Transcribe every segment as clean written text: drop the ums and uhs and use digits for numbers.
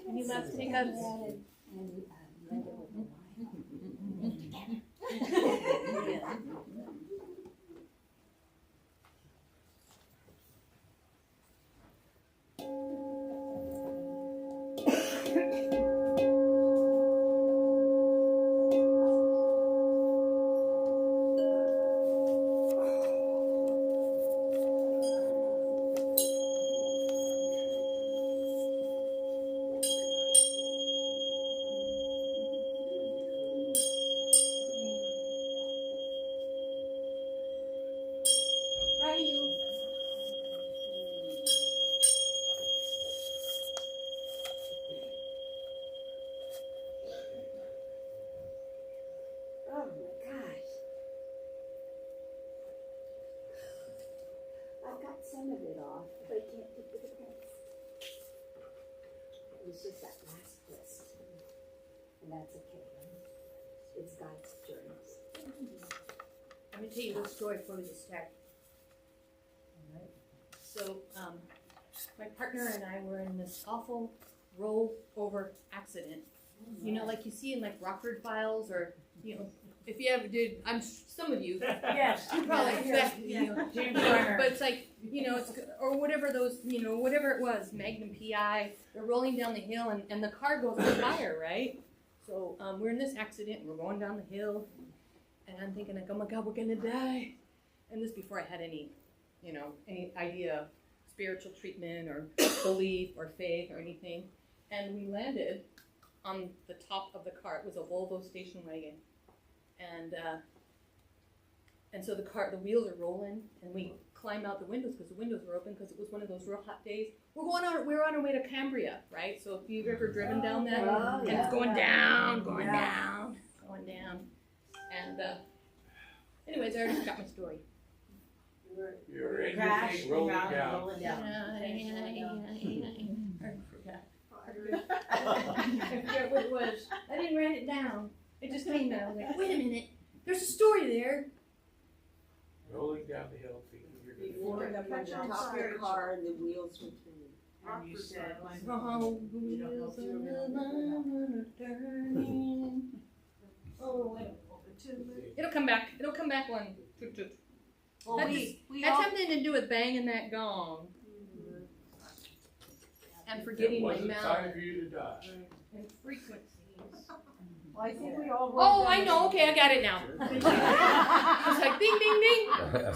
Any last pickups? Some of it off, but I can't get the prints. It was just that last twist. And that's okay. It's God's journey. Let me tell you a story before we get started. So, my partner and I were in this awful roll-over accident. You know, like you see in like Rockford Files, or you know, if you ever did, some of you, Yes, you probably, you know, but it's like, you know, it's or whatever those, you know, whatever it was, Magnum PI. They're rolling down the hill, and the car goes on fire, right? So we're in this accident, and we're going down the hill, and I'm thinking like, oh my God, we're gonna die. And this before I had any, you know, any idea of spiritual treatment or belief or faith or anything. And we landed on the top of the car. It was a Volvo station wagon, and so the wheels are rolling, and we climb out the windows because the windows were open because it was one of those real hot days. We're on our way to Cambria, right? So if you've ever driven down that, and it's going down, down. And anyways, I already got my story. You're in rolling down. I forget what it was. I didn't write it down. It just came out. I was like, wait a minute. There's a story there. Rolling down the hill. Before the top of the car and the wheels were turning. And you said, Wheels are turning. Oh, it'll come back. It'll come back one. That's something to do with banging that gong. And forgetting my mouth. Time for you to die. And frequencies. Well, I think we all. Oh, I know. Okay, I got it now. It's like ding, ding, ding.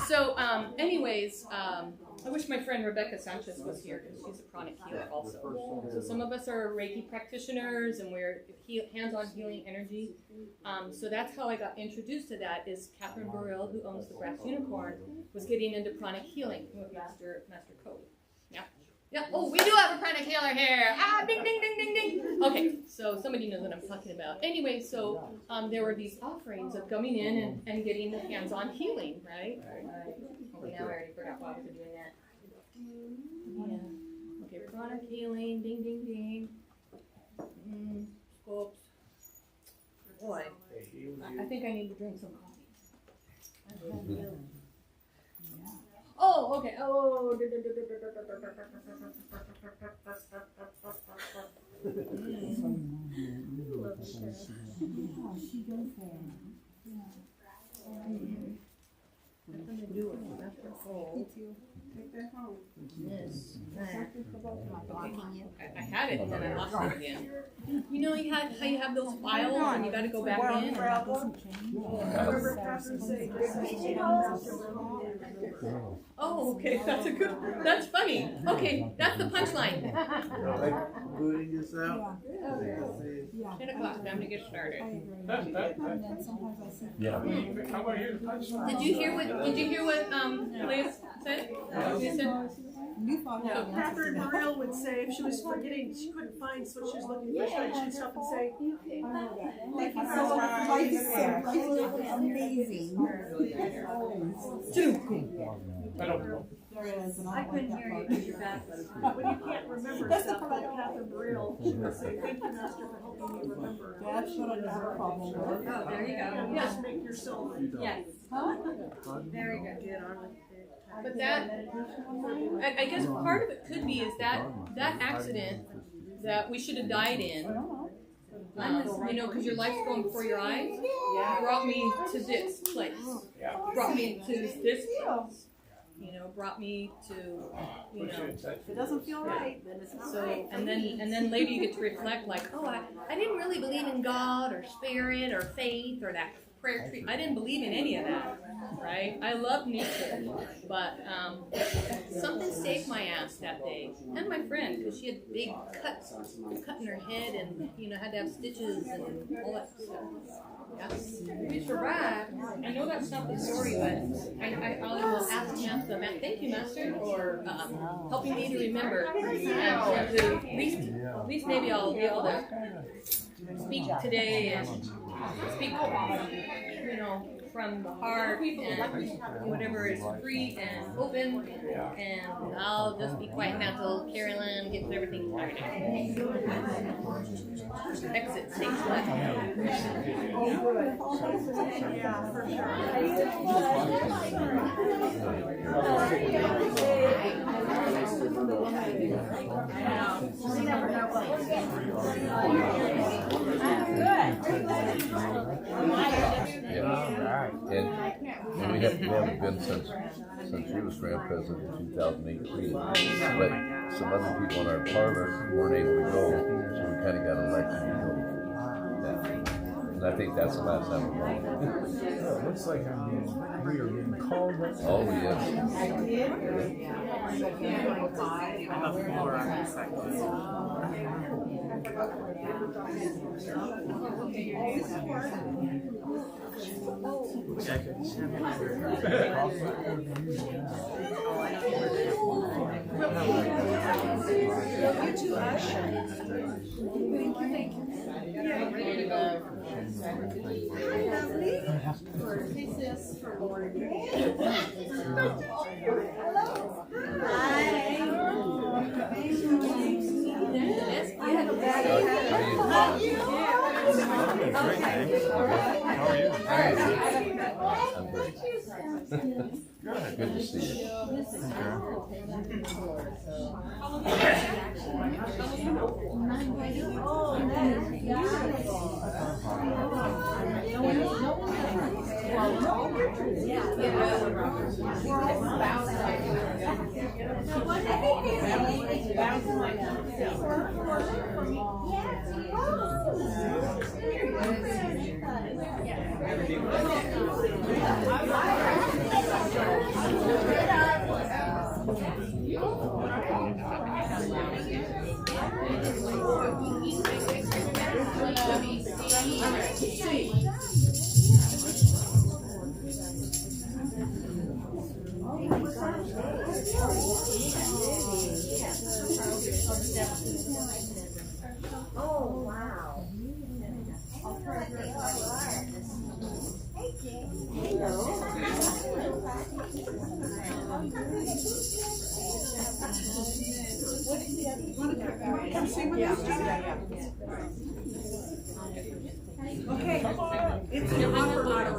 So, anyways, I wish my friend Rebecca Sanchez was here because she's a pranic healer also. So some of us are Reiki practitioners and we're hands-on healing energy. So that's how I got introduced to that. Is Catherine Burrell, who owns the Brass Unicorn, was getting into pranic healing with Master Cody. Yeah. Yeah. Oh, we do have a pranic healer here. Ah, ding, ding, ding, ding, ding. Okay, so somebody knows what I'm talking about. Anyway, so there were these offerings of coming in and getting the hands-on healing, right? Okay, now I already forgot why I was doing that. Yeah. Okay, pranic healing. Ding, ding, ding. Scopes. Boy, I think I need to drink some coffee. Oh, okay. Oh. Nothing to do with it. That's her fault. Take that home. Yes. I had it and then I lost it again. You know how you have those files and you got to go back in? Oh, okay. That's funny. Okay, that's the punchline. Booting yourself? 10 o'clock, time to get started. Yeah. How about here? Did you hear what Liz said? You said So Catherine Burrell would say if she was forgetting, she couldn't find what she was looking for, she'd stop and say, thank you so much. Amazing. I couldn't hear you because you're backwards. When you can't remember stuff, like Catherine Burrell, she would say, thank you, Master, for helping me remember. That's what I have a problem with. Oh, there you go. You just make yourself. Yes. Very good. But that, I guess part of it could be is that accident that we should have died in, you know, because your life's going before your eyes, brought me to this place. Brought me to this place. You know, brought me to, you know. If it doesn't feel right, then it's not right. And then later you get to reflect like, oh, I didn't really believe in God or spirit or faith or that prayer tree. I didn't believe in any of that, right? I love nature, but something saved my ass that day, and my friend, because she had big cuts, cut in her head, and you know had to have stitches and all that stuff. Yeah. We survived. I know that's not the story, but I will ask Master. Thank you, Master, for helping me to remember, and to at least maybe I'll be able to speak today and speak, you know, from the heart and whatever is free and open, and I'll just be quiet now until Carolyn gets everything started. Exit stage left. Yeah, for sure. And we haven't been since you was Grand President in 2018. But some other people in our parlor weren't able to go, so we kind of got elected to go. And I think that's the last time we're going. It looks like we are getting called. Oh, yes. Good to see you. Oh, wow. Come sing with us, okay, it's an opera night.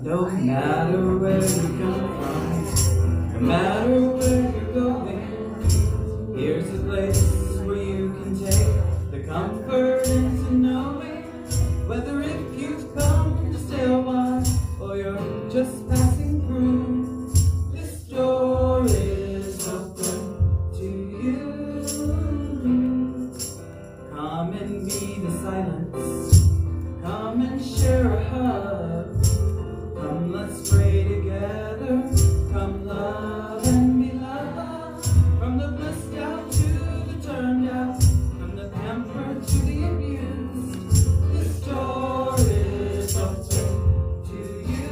No matter where you come from, no matter where you're going, here's a place where you can take the comfort into knowing whether if you've come to stay a while or you're just passing through. This door is open to you. Come and be the silence. Come and share a hug. Come, let's pray together. Come, love and be loved. From the blissed out to the turned out, from the pampered to the abused, this door is open to you.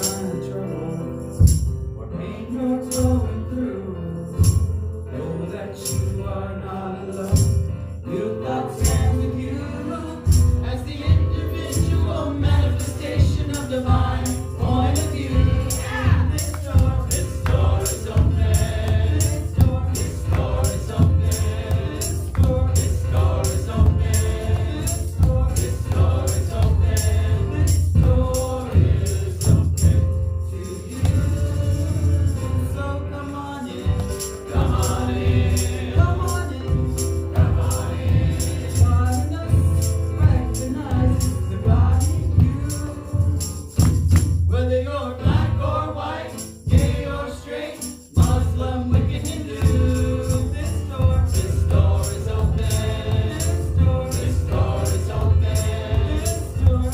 kind of trouble or pain you're going through, know that you are not alone. Will God stand with you as the individual manifestation of divine point of view? This door is open. This door is open. This door is open. This door is open. This door is open to you. So come on in. Come on in. Come on in. Come on in. God in us recognizes the God in you. Whether you're black or white, gay or straight, Muslim, wicked, Hindu, this door is open. This door is open. This door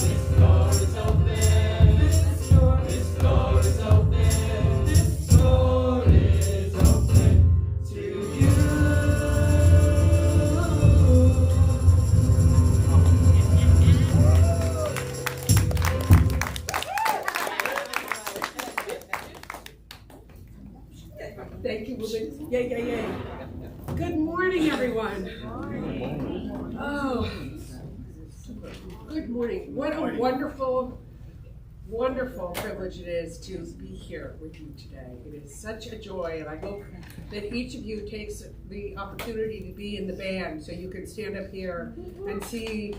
is open. This door is open. This door is open to you. Thank you, woman. Yay, yay, yay. Good morning, everyone. Oh, good morning. What a wonderful, wonderful privilege it is to be here with you today. It is such a joy, and I hope that each of you takes the opportunity to be in the band so you can stand up here and see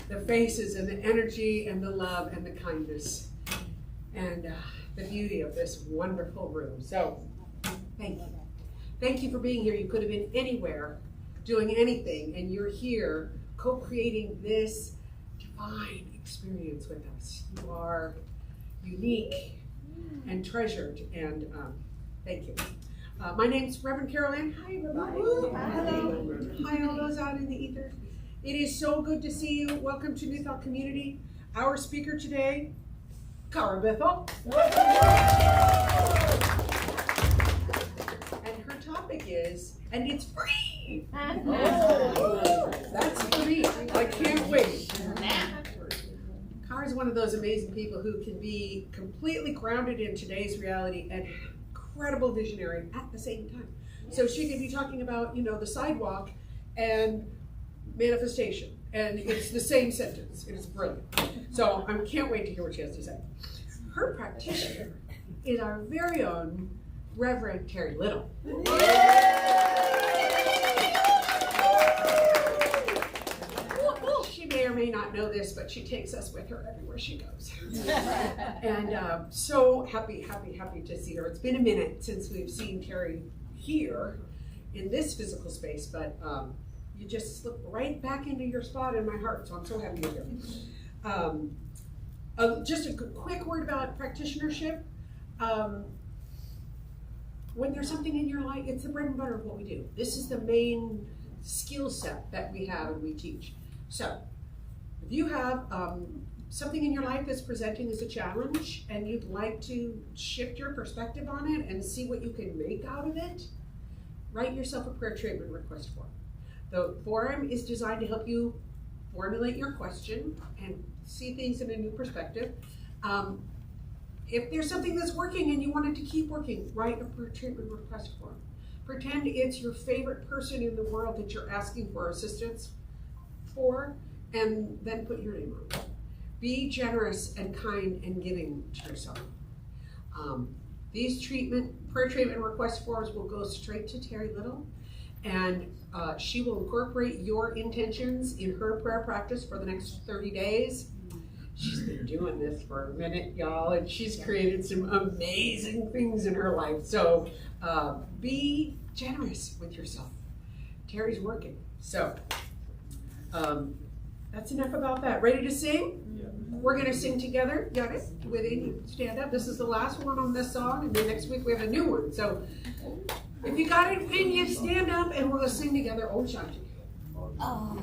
the faces and the energy and the love and the kindness and the beauty of this wonderful room. So, thank you. Thank you for being here. You could have been anywhere doing anything, and you're here co-creating this divine experience with us. You are unique and treasured, and thank you. My name's Reverend Carol Ann. Hi, everybody. Hello. Hi, all those out in the ether. It is so good to see you. Welcome to New Thought Community. Our speaker today, Cara Bethel. Topic is, and it's free. That's free. I can't wait. Cara is one of those amazing people who can be completely grounded in today's reality and incredible visionary at the same time. So she can be talking about, the sidewalk and manifestation, and it's the same sentence. It is brilliant. So I can't wait to hear what she has to say. Her practitioner is our very own Reverend Terry Little. She may or may not know this, but she takes us with her everywhere she goes. And so happy to see her. It's been a minute since we've seen Terry here in this physical space, but you just slip right back into your spot in my heart, so I'm so happy you're here. Just a quick word about practitionership. When there's something in your life, it's the bread and butter of what we do. This is the main skill set that we have and we teach. So, if you have something in your life that's presenting as a challenge and you'd like to shift your perspective on it and see what you can make out of it, write yourself a prayer treatment request form. The form is designed to help you formulate your question and see things in a new perspective. If there's something that's working and you want it to keep working, write a prayer treatment request form. Pretend it's your favorite person in the world that you're asking for assistance for, and then put your name on it. Be generous and kind and giving to yourself. These prayer treatment request forms will go straight to Terry Little, and she will incorporate your intentions in her prayer practice for the next 30 days. She's been doing this for a minute, y'all, and she's created some amazing things in her life. So be generous with yourself. Terry's working. So that's enough about that. Ready to sing? Yeah. We're going to sing together. Got it? Within you. Stand up. This is the last one on this song, and then next week we have a new one. So if you got it in you, stand up, and we're going to sing together. Om Shanti. Oh, Om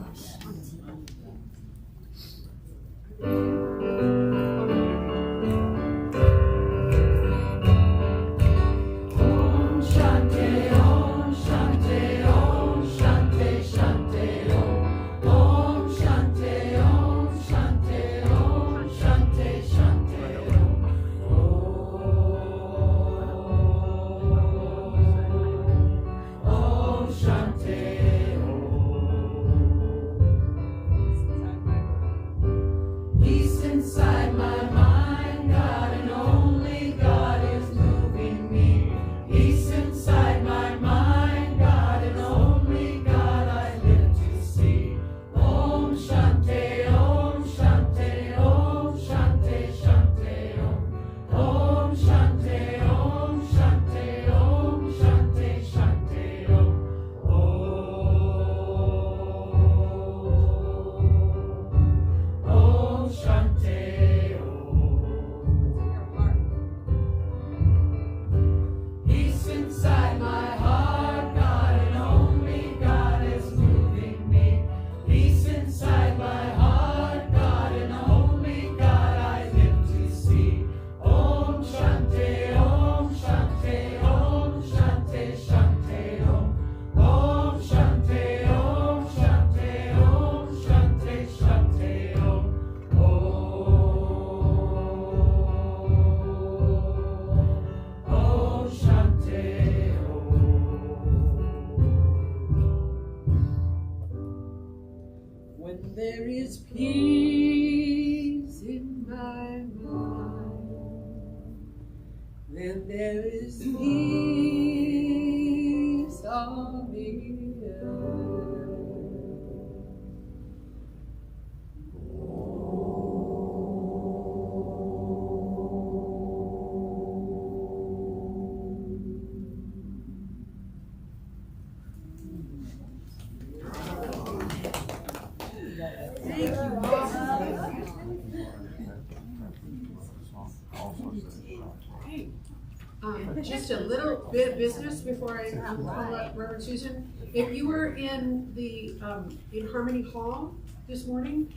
and there is peace on the earth. Just a little bit of business before I call up Reverend Susan. If you were in the in Harmony Hall this morning,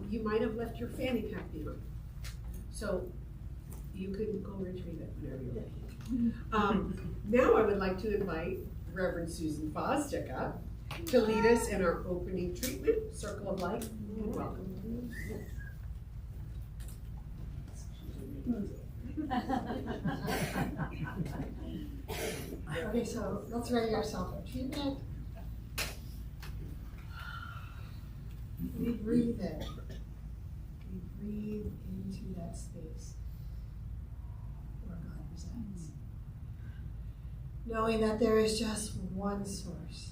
you might have left your fanny pack behind. So you can go retrieve it whenever you're ready. Now I would like to invite Reverend Susan Fosdick up to lead us in our opening treatment, Circle of Light, and welcome. Okay, so let's ready yourself for treatment. We breathe in. We breathe into that space where God resides. Knowing that there is just one source,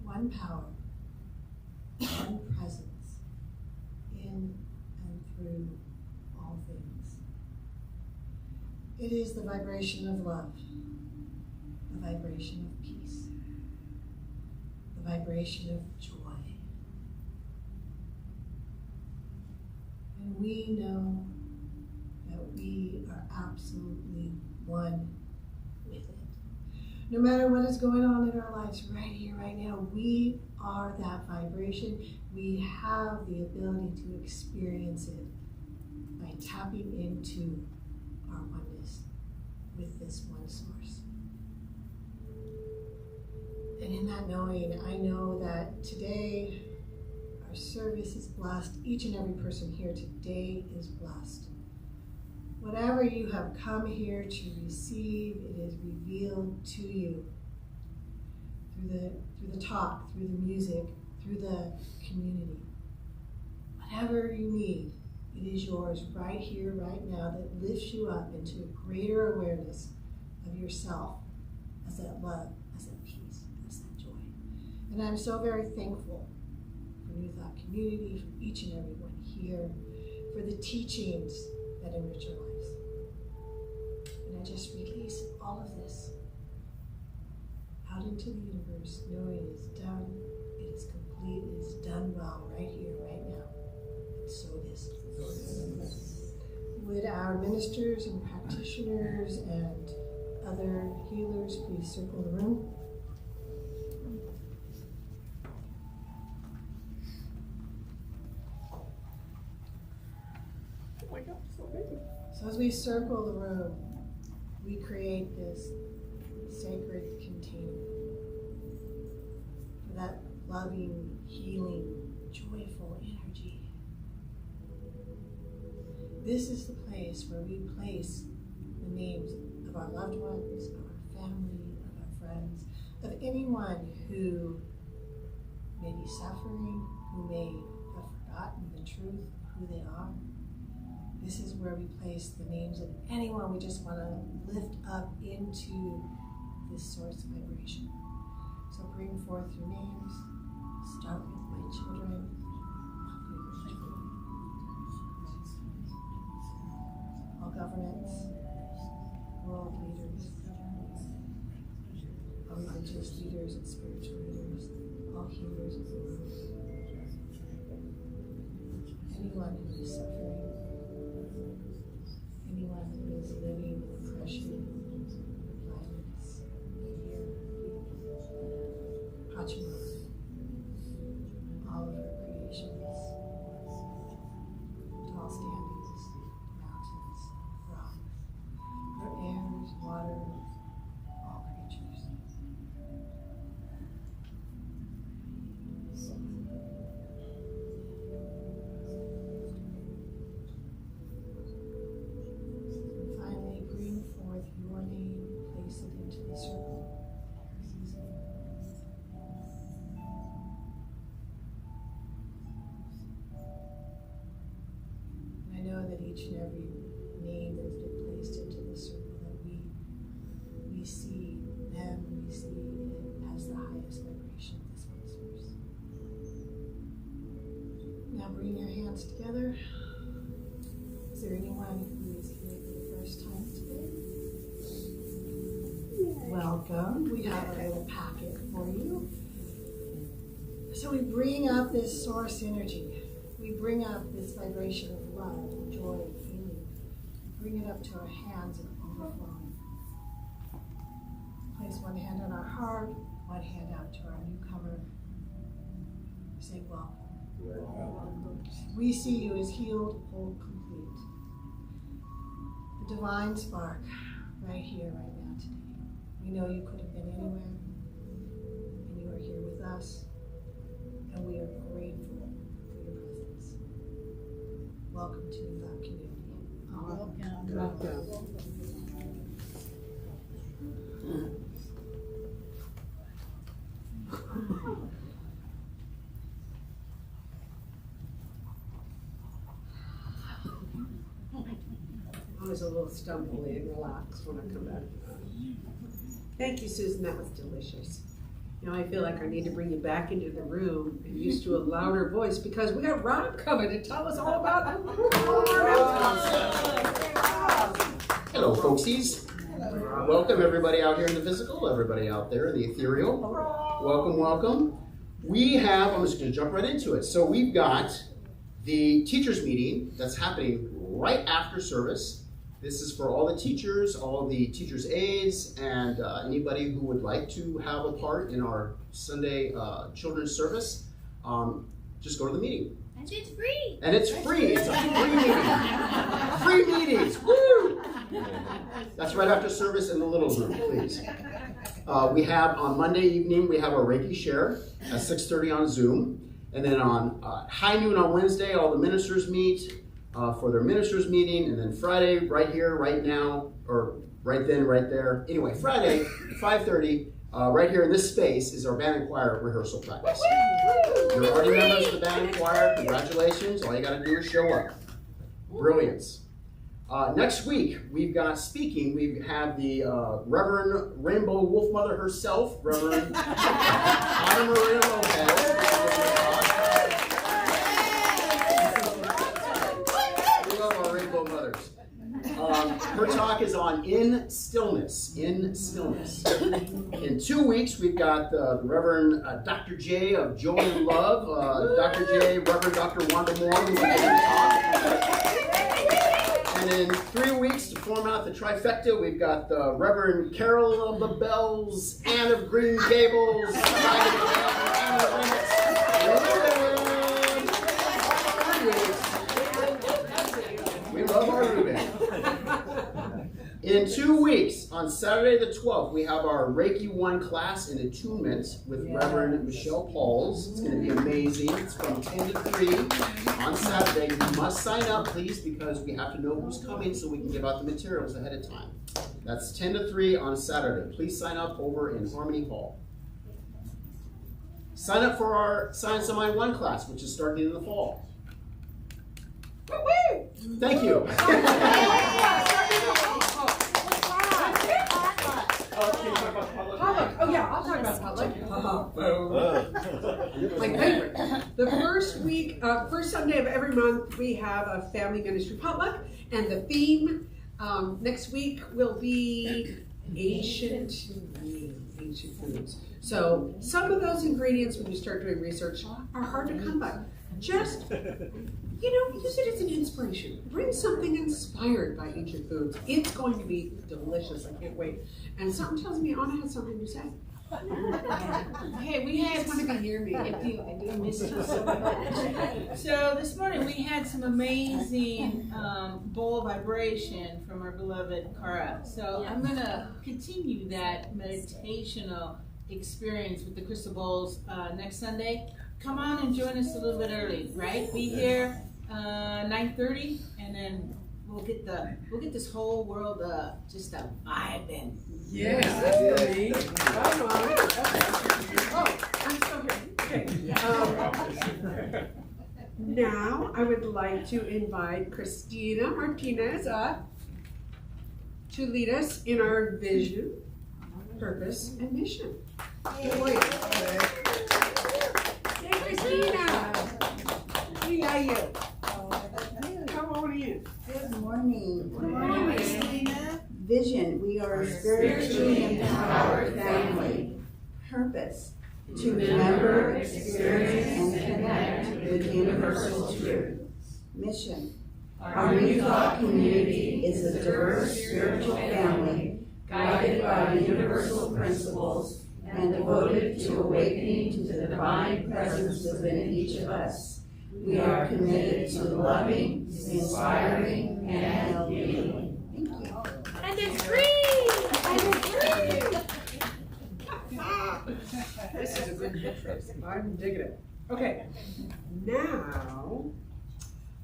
one power, one presence in and through all things. It is the vibration of love, the vibration of peace, the vibration of joy. And we know that we are absolutely one with it. No matter what is going on in our lives right here, right now, we are that vibration. We have the ability to experience it by tapping into our oneness with this one source. And in that knowing, I know that today our service is blessed. Each and every person here today is blessed. Whatever you have come here to receive, it is revealed to you through the talk, through the music, through the community. Whatever you need, it is yours right here, right now, that lifts you up into a greater awareness of yourself as that love, as that peace, as that joy. And I'm so very thankful for New Thought Community, for each and every one here, for the teachings that enrich our lives. And I just release all of this out into the universe, knowing it is done, it is complete, it is done well, right here, right now. And so it is. Would our ministers and practitioners and other healers please circle the room? So as we circle the room, we create this sacred container for that loving, healing, joyful energy. This is the place where we place the names of our loved ones, of our family, of our friends, of anyone who may be suffering, who may have forgotten the truth of who they are. This is where we place the names of anyone we just want to lift up into this source vibration. So bring forth your names. Start with my children. All governments, world leaders, all religious leaders and spiritual leaders, all healers of the world. Anyone who is suffering, anyone who is living in oppression, violence, fear, Pachima, all of her creations, tall standings, mountains, rocks, her airs, water, all creatures. And finally, bring forth your bring your hands together. Is there anyone who is here for the first time today? Welcome. We have a little packet for you. So we bring up this source energy. We bring up this vibration of love, joy, healing. Bring it up to our hands and overflowing. Place one hand on our heart, one hand out to our newcomer. Say welcome. We see you as healed, whole, complete. The divine spark right here, right now, today. We know you could have been anywhere, and you are here with us, and we are grateful for your presence. Welcome to the Love Community. Welcome. I was a little stumbly and relaxed when I come back. Thank you, Susan. That was delicious. Now I feel like I need to bring you back into the room and used to a louder voice because we got Rob coming to tell us all about it. Hello, folksies. Welcome everybody out here in the physical, everybody out there in the ethereal. Welcome, welcome. We have, I'm just going to jump right into it. So we've got the teachers meeting that's happening right after service. This is for all the teachers, all the teachers' aides, and anybody who would like to have a part in our Sunday children's service. Just go to the meeting. And it's free. And it's free. It's a free meeting. Free meetings. Woo! That's right after service in the little room, please. We have on Monday evening, we have our Reiki share at 6:30 on Zoom. And then on high noon on Wednesday, all the ministers meet for their ministers meeting. And then Friday, right here, right now, or right then, right there. Anyway, Friday, 5:30, right here in this space is our band and choir rehearsal practice. You're already members of the band and choir. Congratulations. All you got to do is show up. Brilliance. Next week, we've got speaking. We have the Reverend Rainbow Wolf Mother herself, Reverend Ana Maria Lopez. We love our Rainbow Mothers. Her talk is on in stillness. In stillness. In 2 weeks, we've got the Reverend Dr. J of Joy and Love. Dr. J, Reverend Dr. Wanda Moore, who's going to talk. And in 3 weeks, to form out the trifecta, we've got the Reverend Carol of the Bells, Anne of Green Gables, we love our Ruben. In 2 weeks, on Saturday the 12th, we have our Reiki 1 class in attunement with Reverend Michelle Pauls. It's going to be amazing. It's from 10 to 3 on Saturday. You must sign up, please, because we have to know who's coming so we can give out the materials ahead of time. That's 10 to 3 on Saturday. Please sign up over in Harmony Hall. Sign up for our Science of Mind 1 class, which is starting in the fall. Thank you. Oh yeah, I'll talk about public. My favorite. The first Sunday of every month, we have a family ministry potluck, and the theme next week will be ancient foods. So some of those ingredients, when you start doing research, are hard to come by. Just, use it as an inspiration. Bring something inspired by ancient foods. It's going to be delicious. I can't wait. And something tells me Anna has something to say. Hey, we had want to hear me. I do miss you so much. So this morning we had some amazing bowl vibration from our beloved Cara. So I'm gonna continue that meditational experience with the crystal bowls next Sunday. Come on and join us a little bit early, right? Be here 9:30, and then we'll get this whole world just a vibing. Yeah. Oh, I'm still here. Okay. Now I would like to invite Christina Martinez up to lead us in our vision, purpose, and mission. Hey, Christina. We are you. How old are you? Good morning. Good morning, Selena. Vision, we are a spiritually empowered family. Purpose, to remember, experience, and connect with universal truth. Mission, our New Thought community is a diverse spiritual family guided by universal principles and devoted to awakening to the divine presence within each of us. We are committed to loving, inspiring, and healing. Thank you. And it's free! And it's free! This is a good picture. I'm digging it. Okay, now,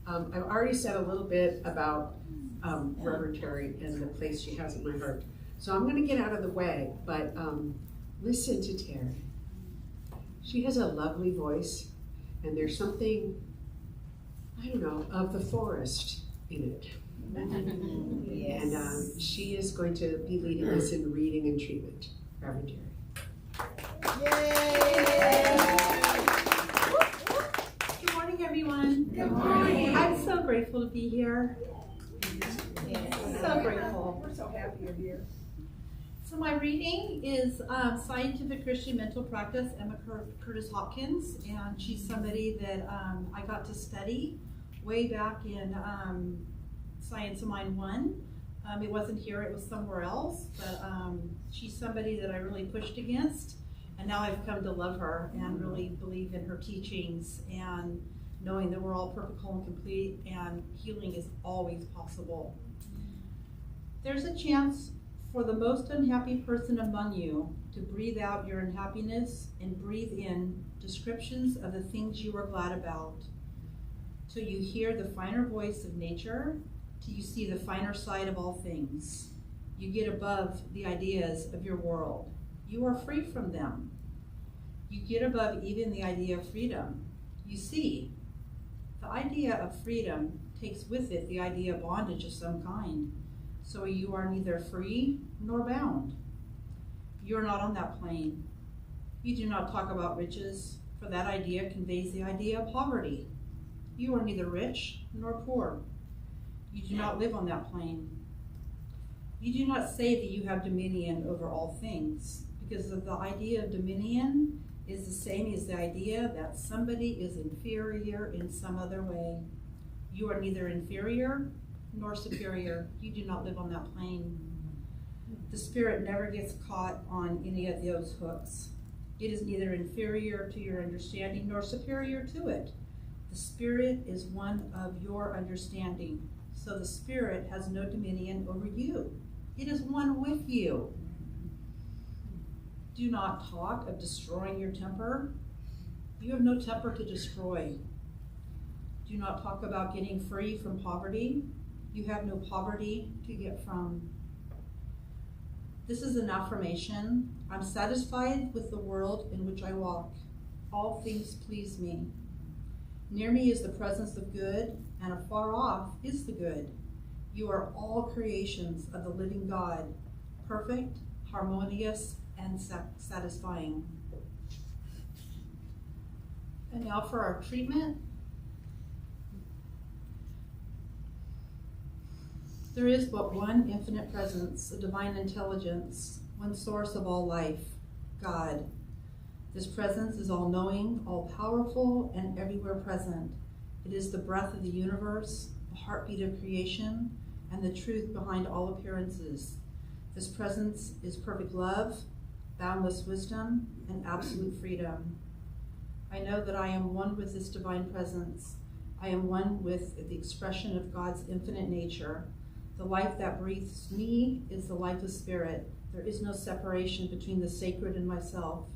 I've already said a little bit about Reverend Terry and the place she has in my heart. So I'm going to get out of the way, but listen to Terry. She has a lovely voice, and there's something, I don't know, of the forest in it. Yes. And she is going to be leading us in reading and treatment. Reverend Terry. Good morning, everyone. Good morning. I'm so grateful to be here. So grateful. We're so happy you're here. So my reading is Scientific Christian Mental Practice, Emma Curtis Hopkins, and she's somebody that I got to study way back in Science of Mind 1. It wasn't here, it was somewhere else, but she's somebody that I really pushed against, and now I've come to love her and really believe in her teachings and knowing that we're all perfect, whole, and complete, and healing is always possible. There's a chance for the most unhappy person among you to breathe out your unhappiness and breathe in descriptions of the things you are glad about, till you hear the finer voice of nature, till you see the finer side of all things. You get above the ideas of your world. You are free from them. You get above even the idea of freedom. You see, the idea of freedom takes with it the idea of bondage of some kind. So you are neither free nor bound. You are not on that plane. You do not talk about riches, for that idea conveys the idea of poverty. You are neither rich nor poor. You do not live on that plane. You do not say that you have dominion over all things, because the idea of dominion is the same as the idea that somebody is inferior in some other way. You are neither inferior nor superior. You do not live on that plane. The spirit never gets caught on any of those hooks. It is neither inferior to your understanding nor superior to it. The spirit is one of your understanding. So the spirit has no dominion over you. It is one with you. Do not talk of destroying your temper. You have no temper to destroy. Do not talk about getting free from poverty. You have no poverty to get from. This is an affirmation. I'm satisfied with the world in which I walk. All things please me. Near me is the presence of good, and afar off is the good. You are all creations of the living God, perfect, harmonious, and satisfying. And now for our treatment. There is but one infinite presence, a divine intelligence, one source of all life, God. This presence is all-knowing, all-powerful, and everywhere present. It is the breath of the universe, the heartbeat of creation, and the truth behind all appearances. This presence is perfect love, boundless wisdom, and absolute freedom. I know that I am one with this divine presence. I am one with the expression of God's infinite nature. The life that breathes me is the life of spirit. There is no separation between the sacred and myself.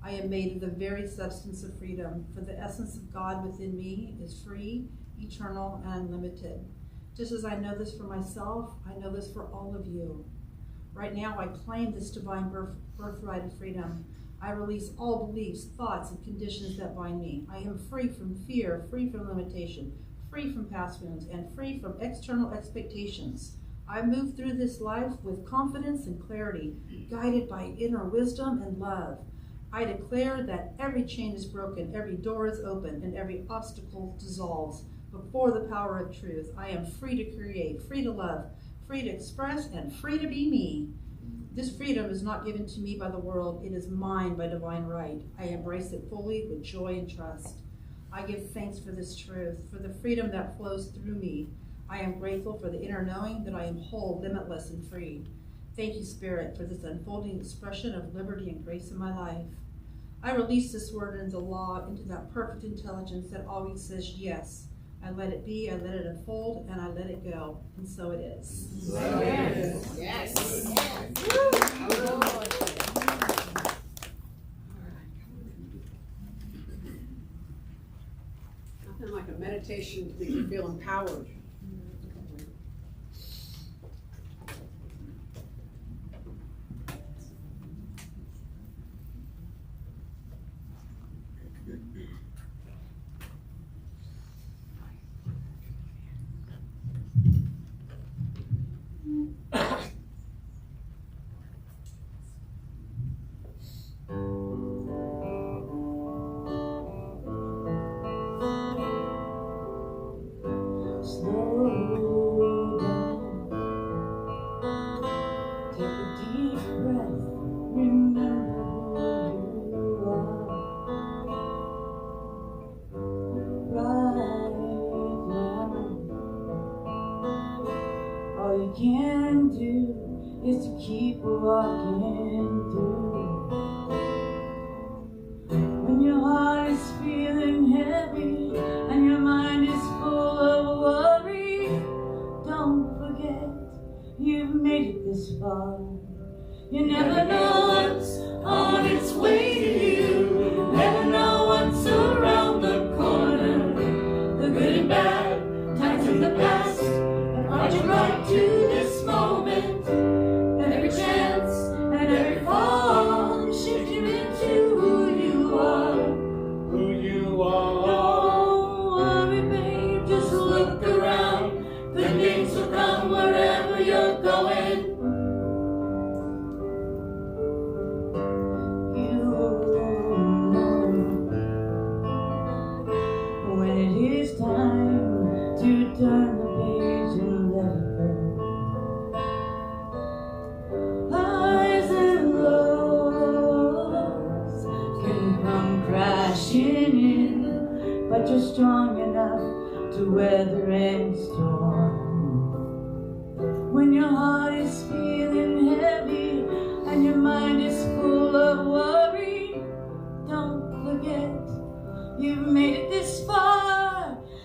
I am made of the very substance of freedom, for the essence of God within me is free, eternal, and unlimited. Just as I know this for myself, I know this for all of you. Right now, I claim this divine birthright of freedom. I release all beliefs, thoughts, and conditions that bind me. I am free from fear, free from limitation, free from past wounds, and free from external expectations. I move through this life with confidence and clarity, guided by inner wisdom and love. I declare that every chain is broken, every door is open, and every obstacle dissolves before the power of truth. I am free to create, free to love, free to express, and free to be me. This freedom is not given to me by the world. It is mine by divine right. I embrace it fully with joy and trust. I give thanks for this truth, for the freedom that flows through me. I am grateful for the inner knowing that I am whole, limitless, and free. Thank you, Spirit, for this unfolding expression of liberty and grace in my life. I release this word into law, into that perfect intelligence that always says yes. I let it be, I let it unfold, and I let it go. And so it is. Yes. Yes. Nothing like a meditation to make you feel empowered. You never know what's on its way to you. Never know what's around the corner. The good and bad, times in the past, and brought you right to this moment. Every chance and every fall shift you into who you are. Who you are. Don't worry, babe, just look around. Good things will come wherever you're going. Turn the page and let it go. Highs and lows can come crashing in, but you're strong enough to weather any storm. When your heart is feeling heavy and your mind is full of worry, don't forget you've made it this far.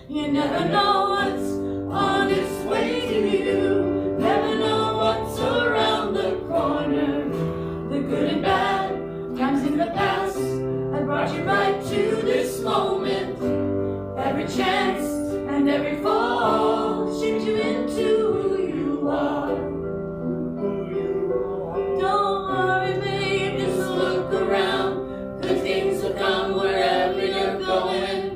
You never know what's on its way to you. Never know what's around the corner. The good and bad times in the past have brought you right to this moment. Every chance and every fall shaped you into who you are. Don't worry, babe, just look around. Good things will come wherever you're going.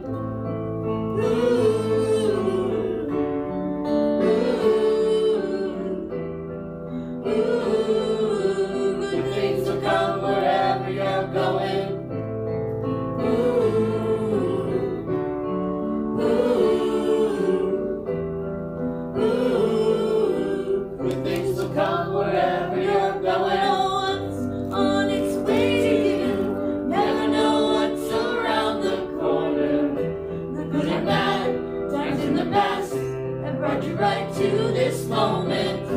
Right to this moment,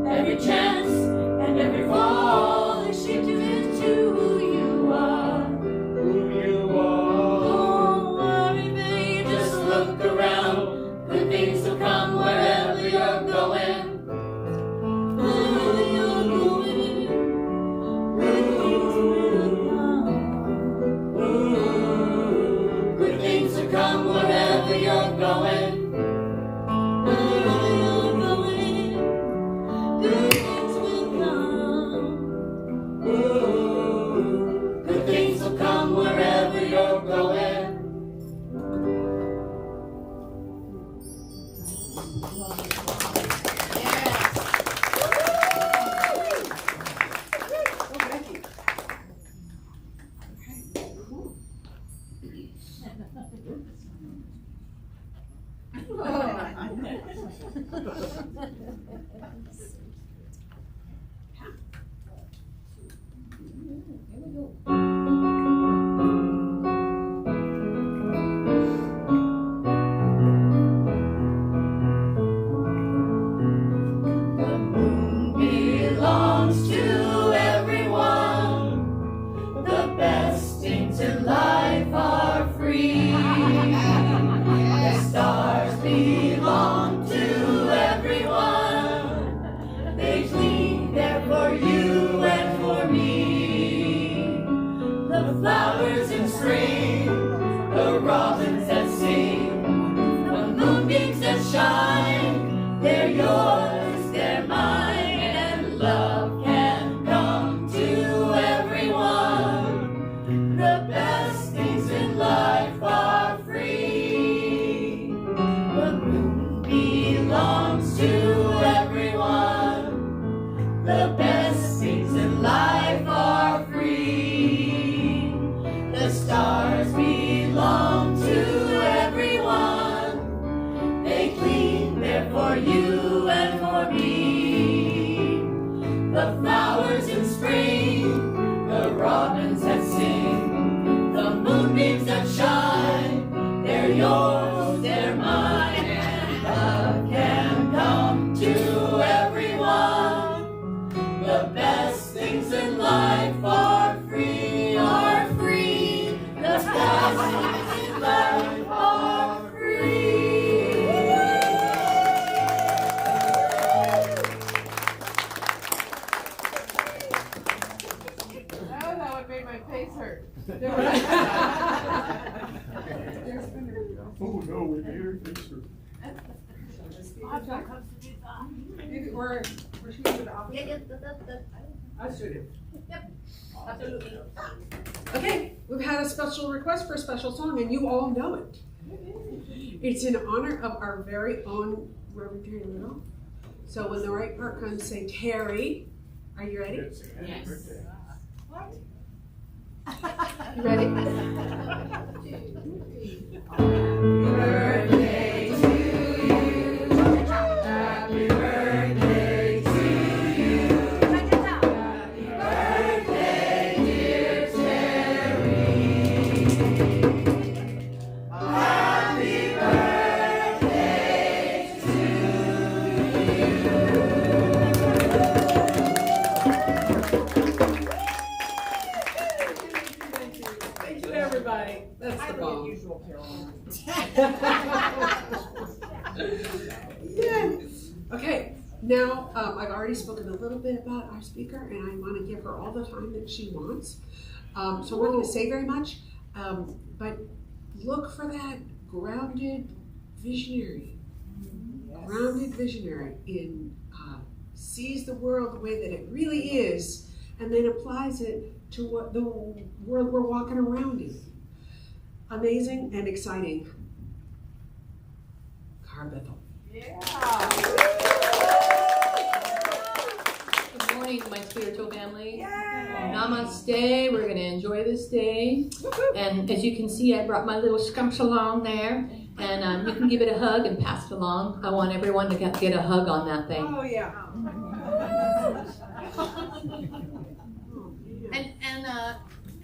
every chance and every fall has shaped you into who you are. Who you are. Don't worry, babe, just look around. Good things will come wherever you're going. You're The best things in life are free. The stars belong to everyone. They gleam there for you and for me. The flowers in spring, the robins that sing, the moonbeams that shine, they're yours, they're mine, and love can come to everyone. The best things in life are free, are free. The best things in life are free. Oh, that would make my face hurt. Oh no, we made her face hurt. Maybe we're shooting for the opposite. Yeah. I shoot it. Yep, absolutely. Okay, we've had a special request for a special song, and you all know it. It's in honor of our very own Reverend Terry Little. So when the right part comes, say Terry. Are you ready? Yes. What? You ready? Birthday to you. Happy birthday to you. Happy birthday, dear Terry. Happy birthday to Thank you, everybody. That's the bomb. Yeah. Okay. Now, I've already spoken a little bit about our speaker, and I want to give her all the time that she wants. So I'm not going to say very much, but look for that grounded visionary. Grounded visionary in sees the world the way that it really is, and then applies it to what the world we're walking around in. Amazing and exciting. Carbethel. Good morning, my spiritual family. Namaste. We're going to enjoy this day. And as you can see, I brought my little scrumps along there. And you can give it a hug and pass it along. I want everyone to get a hug on that thing. Oh, yeah.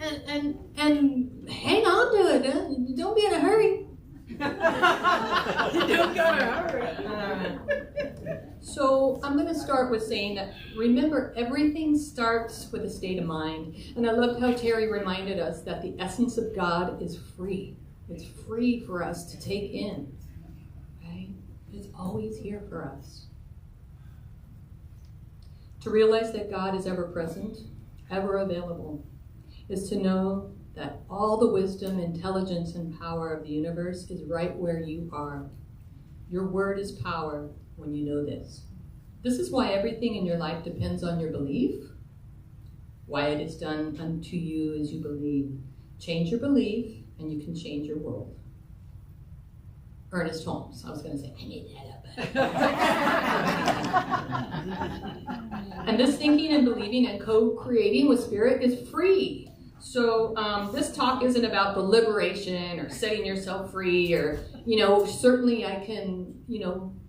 And hang on to it. Don't be in a hurry. You don't gotta hurry. So I'm going to start with saying that, remember, everything starts with a state of mind. And I loved how Terry reminded us that the essence of God is free. It's free for us to take in. Okay? It's always here for us. To realize that God is ever present, ever available, is to know that all the wisdom, intelligence, and power of the universe is right where you are. Your word is power when you know this. This is why everything in your life depends on your belief, why it is done unto you as you believe. Change your belief, and you can change your world. Ernest Holmes. I was going to say, I made that up. And this thinking and believing and co-creating with spirit is free. So this talk isn't about the liberation or setting yourself free or, certainly I can,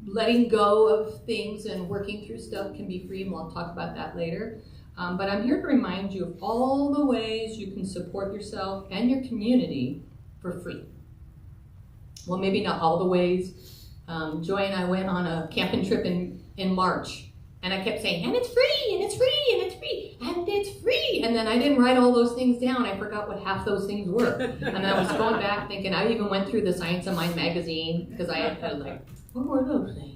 letting go of things and working through stuff can be free, and we'll talk about that later. But I'm here to remind you of all the ways you can support yourself and your community for free. Well, maybe not all the ways. Joy and I went on a camping trip in March. And I kept saying, and it's free, and it's free, and it's free, and it's free. And then I didn't write all those things down. I forgot what half those things were. And I was going back thinking, I even went through the Science of Mind magazine because I had like, what were those things?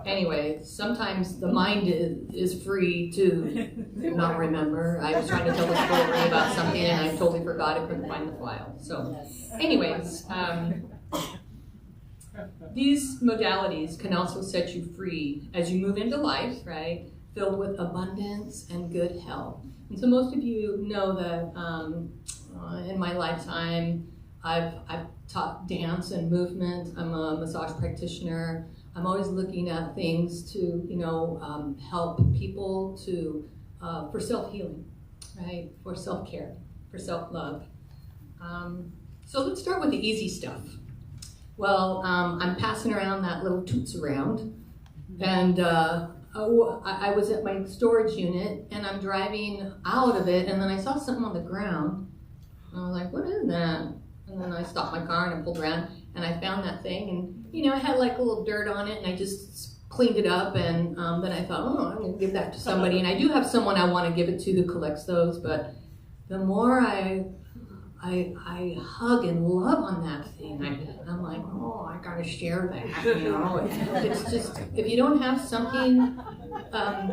Anyway, sometimes the mind is free to not remember. I was trying to tell a story about something and I totally forgot. I couldn't find the file. So anyways, these modalities can also set you free as you move into life, right? Filled with abundance and good health. And so most of you know that in my lifetime, I've taught dance and movement. I'm a massage practitioner. I'm always looking at things to, help people to, for self-healing, right? For self-care, for self-love. So let's start with the easy stuff. Well, I'm passing around that little Toots around, and I was at my storage unit, and I'm driving out of it, and then I saw something on the ground, and I was like, what is that? And then I stopped my car, and I pulled around, and I found that thing, and, it had like a little dirt on it, and I just cleaned it up, and then I thought, I'm going to give that to somebody, and I do have someone I want to give it to who collects those, but the more I hug and love on that thing. I'm like, I gotta share that, It's just, if you don't have something, I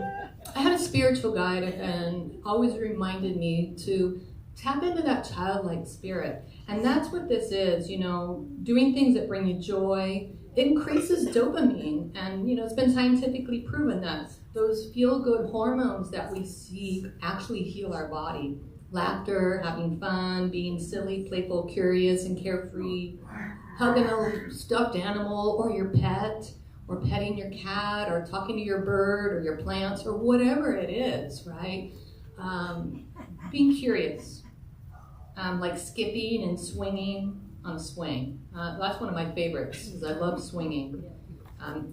had a spiritual guide and always reminded me to tap into that childlike spirit. And that's what this is, doing things that bring you joy. It increases dopamine, and it's been scientifically proven that those feel-good hormones that we see actually heal our body. Laughter, having fun, being silly, playful, curious, and carefree, hugging a stuffed animal or your pet, or petting your cat, or talking to your bird or your plants, or whatever it is, right? Being curious, like skipping and swinging on a swing. That's one of my favorites, because I love swinging.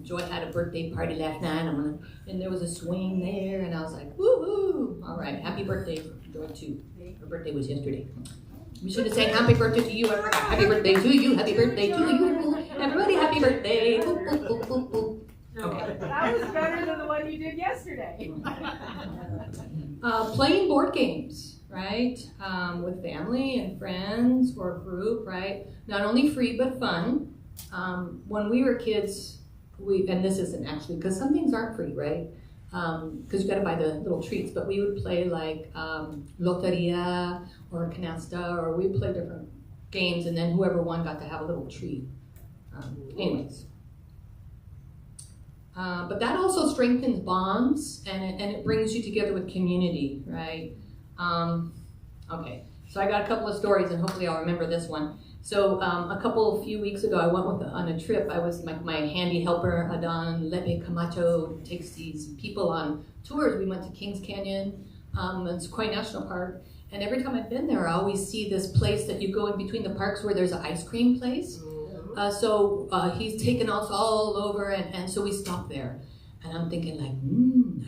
Joy had a birthday party last night, and there was a swing there, and I was like, woohoo! All right, happy birthday, Joy, too. Her birthday was yesterday. We should have sang happy birthday to you. I forgot. Happy birthday to you. Happy birthday to you. Everybody, happy birthday. Boop, boop, boop, boop, boop. Okay. That was better than the one you did yesterday. Playing board games, right? With family and friends or group, right? Not only free, but fun. When we were kids, and this isn't actually, because some things aren't free, right? Because you got to buy the little treats, but we would play like Loteria or Canasta, or we'd play different games, and then whoever won got to have a little treat. Anyways. But that also strengthens bonds, and it brings you together with community, right? Okay, so I got a couple of stories, and hopefully I'll remember this one. So a few weeks ago, I went on a trip. I was my handy helper, Adan Lepe Camacho, takes these people on tours. We went to Kings Canyon, it's Sequoia National Park, and every time I've been there, I always see this place that you go in between the parks where there's an ice cream place. So he's taken us all over, and so we stopped there. And I'm thinking like,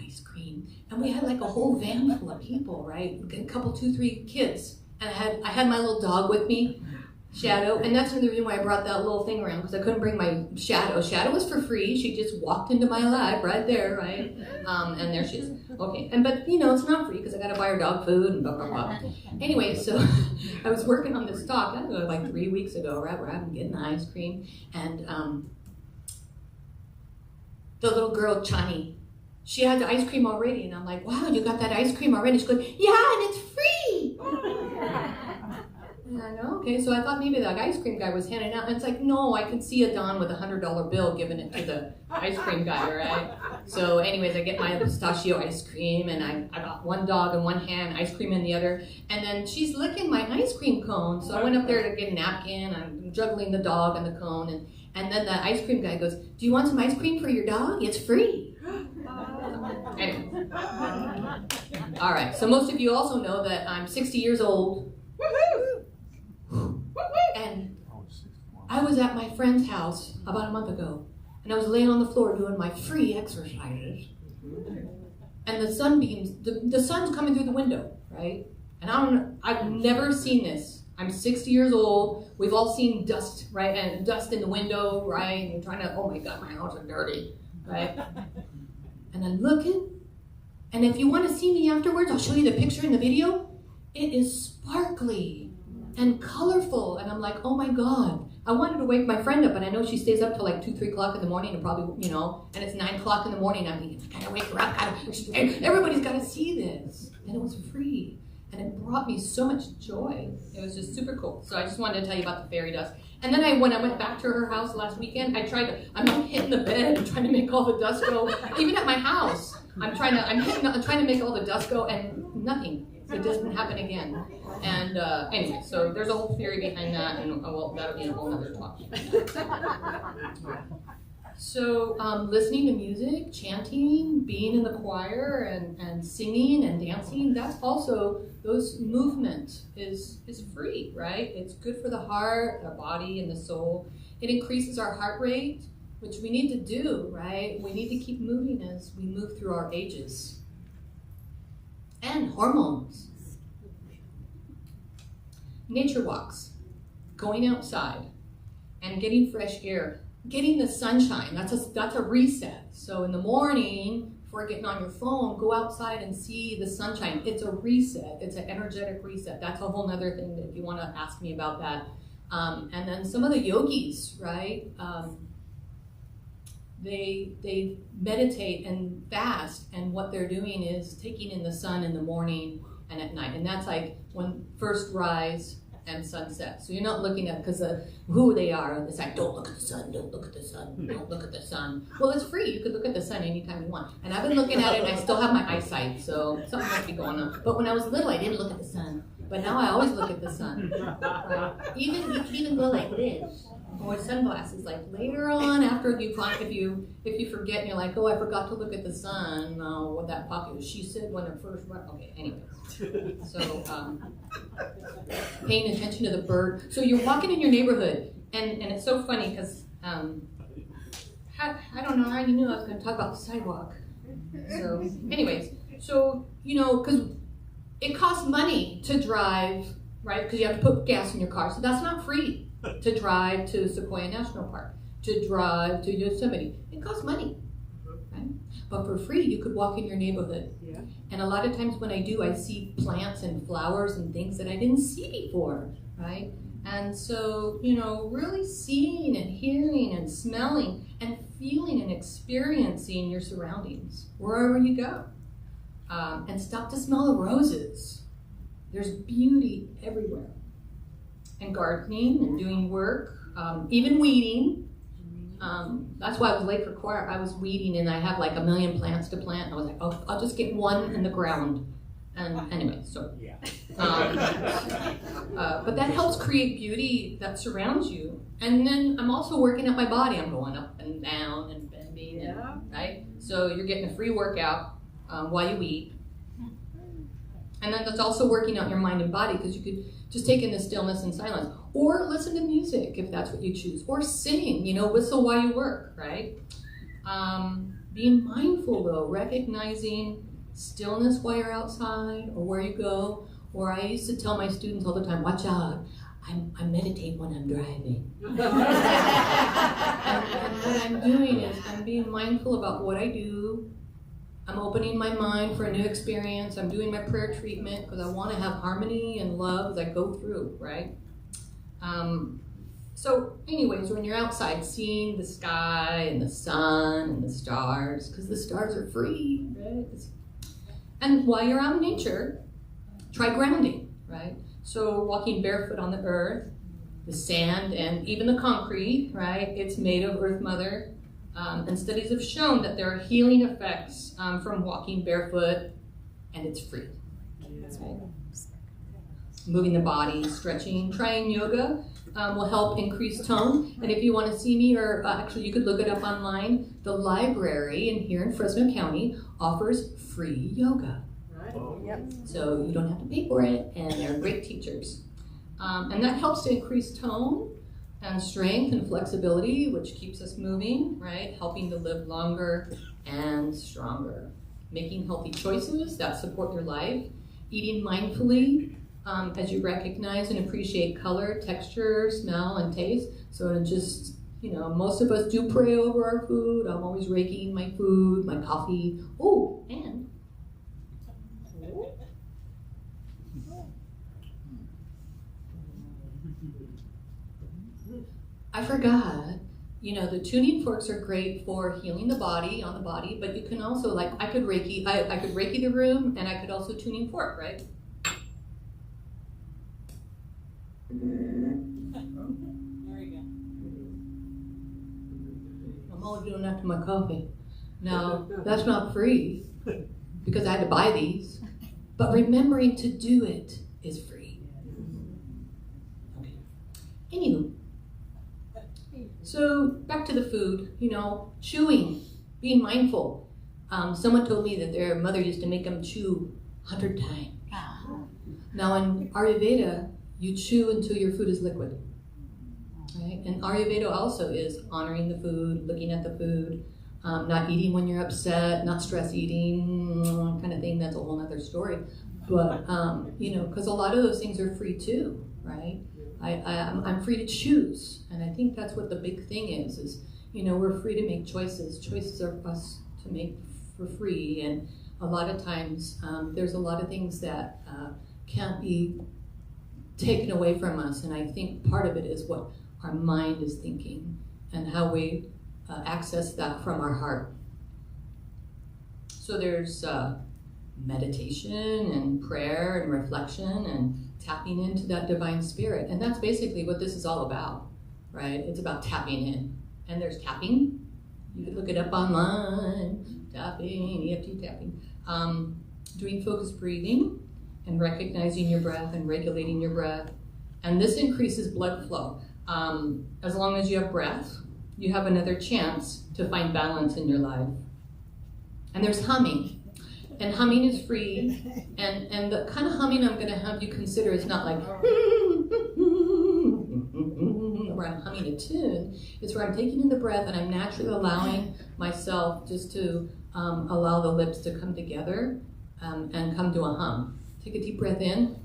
ice cream. And we had like a whole van full of people, right? A couple, 2, 3 kids. And I had my little dog with me, Shadow, and that's the reason why I brought that little thing around, because I couldn't bring my Shadow. Shadow was for free. She just walked into my life right there, right? And there she is. Okay, but it's not free because I got to buy her dog food and blah, blah, blah. Anyway, so I was working on this talk, I don't know, like 3 weeks ago, right, where I'm getting the ice cream, and the little girl, Chani, she had the ice cream already, and I'm like, wow, you got that ice cream already? She goes, yeah, and it's free! And I know, okay, so I thought maybe that ice cream guy was handing out, and it's like, no, I could see a Don with a $100 bill giving it to the ice cream guy, right? So anyways, I get my pistachio ice cream, and I got one dog in one hand, ice cream in the other, and then she's licking my ice cream cone, so I went up there to get a napkin, I'm juggling the dog and the cone, and then the ice cream guy goes, do you want some ice cream for your dog? It's free. Anyway. All right, so most of you also know that I'm 60 years old. And I was at my friend's house about a month ago, and I was laying on the floor doing my free exercises, and the sunbeams, the sun's coming through the window, right? And I've never seen this. I'm 60 years old. We've all seen dust, right? And dust in the window, right? And you're trying to, oh my God, my house is dirty, right? And I'm looking, and if you want to see me afterwards, I'll show you the picture in the video. It is sparkly and colorful, and I'm like, oh my God. I wanted to wake my friend up, and I know she stays up till like 2, 3 o'clock in the morning, and probably, and it's 9 o'clock in the morning. I'm thinking, I gotta wake her up, everybody's gotta see this. And it was free, and it brought me so much joy. It was just super cool. So I just wanted to tell you about the fairy dust. And then when I went back to her house last weekend, I'm like hitting the bed and trying to make all the dust go. Even at my house, I'm trying to make all the dust go, and nothing. It doesn't happen again. And anyway, so there's a whole theory behind that, and well, that'll be a whole other talk. So listening to music, chanting, being in the choir and singing and dancing, that's also, those movement is free, right? It's good for the heart, the body, and the soul. It increases our heart rate, which we need to do, right? We need to keep moving as we move through our ages. And hormones. Nature walks, going outside and getting fresh air, getting the sunshine, that's a reset. So in the morning, before getting on your phone, go outside and see the sunshine. It's a reset, it's an energetic reset. That's a whole nother thing that if you want to ask me about that. And then some of the yogis, right? They meditate and fast, and what they're doing is taking in the sun in the morning and at night. And that's like when first rise and sunset. So you're not looking at because of who they are. It's like, don't look at the sun, don't look at the sun, don't look at the sun. Well, it's free. You could look at the sun anytime you want. And I've been looking at it, and I still have my eyesight, so something might be going on. But when I was little, I didn't look at the sun. But now I always look at the sun. Right? Even you can even go like this. Or with sunglasses, like later on, after if you forget and you're like, oh, I forgot to look at the sun. What that pocket? She said when it first. Okay, anyways. So paying attention to the bird. So you're walking in your neighborhood, and it's so funny because I don't know how you knew I was going to talk about the sidewalk. So, anyways, so because it costs money to drive, right? Because you have to put gas in your car, so that's not free. To drive to Sequoia National Park, to drive to Yosemite. It costs money, right? But for free, you could walk in your neighborhood. Yeah. And a lot of times when I do, I see plants and flowers and things that I didn't see before, right? And so, really seeing and hearing and smelling and feeling and experiencing your surroundings, wherever you go. And stop to smell the roses. There's beauty everywhere. And gardening and doing work, even weeding. That's why I was late for choir. I was weeding and I have like 1 million plants to plant. And I was like, oh, I'll just get one in the ground. And anyway, so. But that helps create beauty that surrounds you. And then I'm also working at my body. I'm going up and down and bending, right? So you're getting a free workout while you weed. And then that's also working out your mind and body because you could just take in the stillness and silence. Or listen to music if that's what you choose. Or sing, whistle while you work, right? Being mindful though, recognizing stillness while you're outside or where you go. Or I used to tell my students all the time, watch out, I meditate when I'm driving. And what I'm doing is I'm being mindful about what I do. I'm opening my mind for a new experience. I'm doing my prayer treatment because I want to have harmony and love as I go through, right? So anyways, when you're outside, seeing the sky and the sun and the stars, because the stars are free, right? And while you're out in nature, try grounding, right? So walking barefoot on the earth, the sand, and even the concrete, right? It's made of Earth Mother. And studies have shown that there are healing effects from walking barefoot, and it's free. Right? Moving the body, stretching, trying yoga will help increase tone. And if you want to see me, or actually you could look it up online, the library here in Fresno County offers free yoga. Yep. So you don't have to pay for it, and they're great teachers. And that helps to increase tone and strength and flexibility, which keeps us moving, right? Helping to live longer and stronger. Making healthy choices that support your life. Eating mindfully as you recognize and appreciate color, texture, smell, and taste. So to just, most of us do pray over our food. I'm always raking my food, my coffee. Oh, and I forgot, the tuning forks are great for healing the body, on the body, but you can also, I could Reiki the room, and I could also tuning fork, right? There you go. I'm always doing that to my coffee. Now, that's not free, because I had to buy these, but remembering to do it is free. Okay. Anywho. So back to the food, chewing, being mindful. Someone told me that their mother used to make them chew 100 times. Now in Ayurveda, you chew until your food is liquid. Right? And Ayurveda also is honoring the food, looking at the food, not eating when you're upset, not stress eating, kind of thing. That's a whole other story. But, because a lot of those things are free too, right? I'm free to choose. And I think that's what the big thing is, we're free to make choices. Choices are for us to make for free. And a lot of times, there's a lot of things that can't be taken away from us. And I think part of it is what our mind is thinking and how we access that from our heart. So there's meditation and prayer and reflection and tapping into that divine spirit. And that's basically what this is all about, right? It's about tapping in. And there's tapping. You could look it up online. Tapping, EFT tapping. Doing focused breathing and recognizing your breath and regulating your breath. And this increases blood flow. As long as you have breath, you have another chance to find balance in your life. And there's humming. And humming is free. And the kind of humming I'm going to have you consider is not like where I'm humming a tune. It's where I'm taking in the breath and I'm naturally allowing myself just to allow the lips to come together and come to a hum. Take a deep breath in.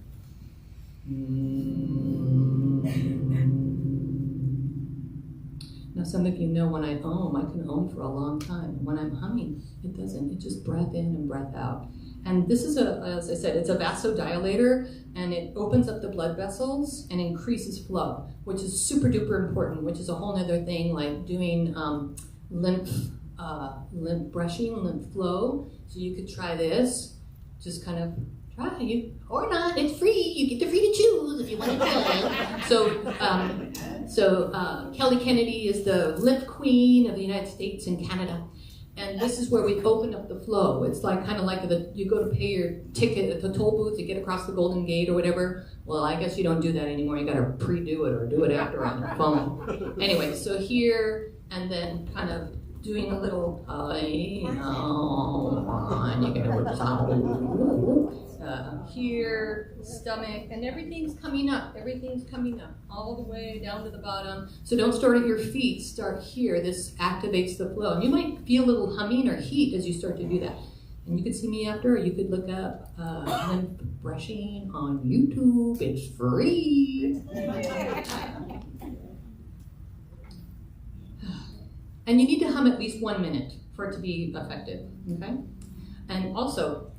Now some of you know when I Om, I can Om for a long time. When I'm humming, it doesn't. It just breath in and breath out. And this is, as I said, it's a vasodilator, and it opens up the blood vessels and increases flow, which is super duper important, which is a whole other thing, like doing lymph brushing, lymph flow. So you could try this, just kind of try you or not. It's free. You get the free to choose if you want to. So Kelly Kennedy is the lymph queen of the United States and Canada. And this is where we open up the flow. It's like kind of like you go to pay your ticket at the toll booth to get across the Golden Gate or whatever. Well, I guess you don't do that anymore. You got to pre-do it or do it after on your phone. Anyway, so here and then kind of doing a little and you get here, stomach, and everything's coming up. Everything's coming up all the way down to the bottom. So don't start at your feet. Start here. This activates the flow. And you might feel a little humming or heat as you start to do that. And you could see me after, or you could look up lymph brushing on YouTube. It's free. And you need to hum at least 1 minute for it to be effective, okay? And also,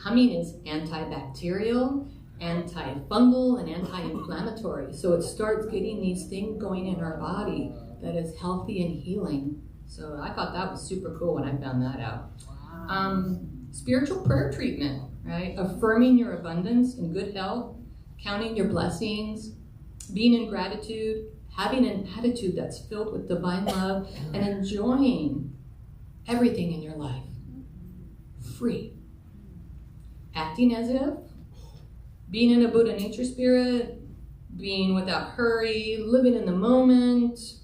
humming is antibacterial, antifungal, and anti-inflammatory. So it starts getting these things going in our body that is healthy and healing. So I thought that was super cool when I found that out. Spiritual prayer treatment, right? Affirming your abundance and good health, counting your blessings, being in gratitude, having an attitude that's filled with divine love, and enjoying everything in your life. Free. Acting as if, being in a Buddha nature spirit, being without hurry, living in the moment,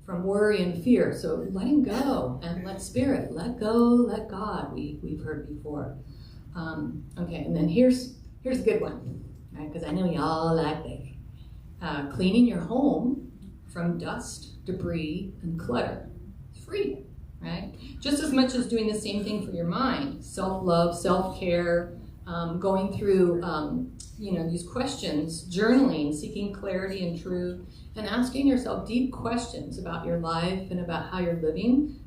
from worry and fear. So letting go and let spirit, let go, let God, we've heard before. Okay, and then here's a good one, right? Because I know y'all like this. Cleaning your home from dust, debris, and clutter. It's free, right? Just as much as doing the same thing for your mind. Self-love, self-care, going through these questions, journaling, seeking clarity and truth, and asking yourself deep questions about your life and about how you're living.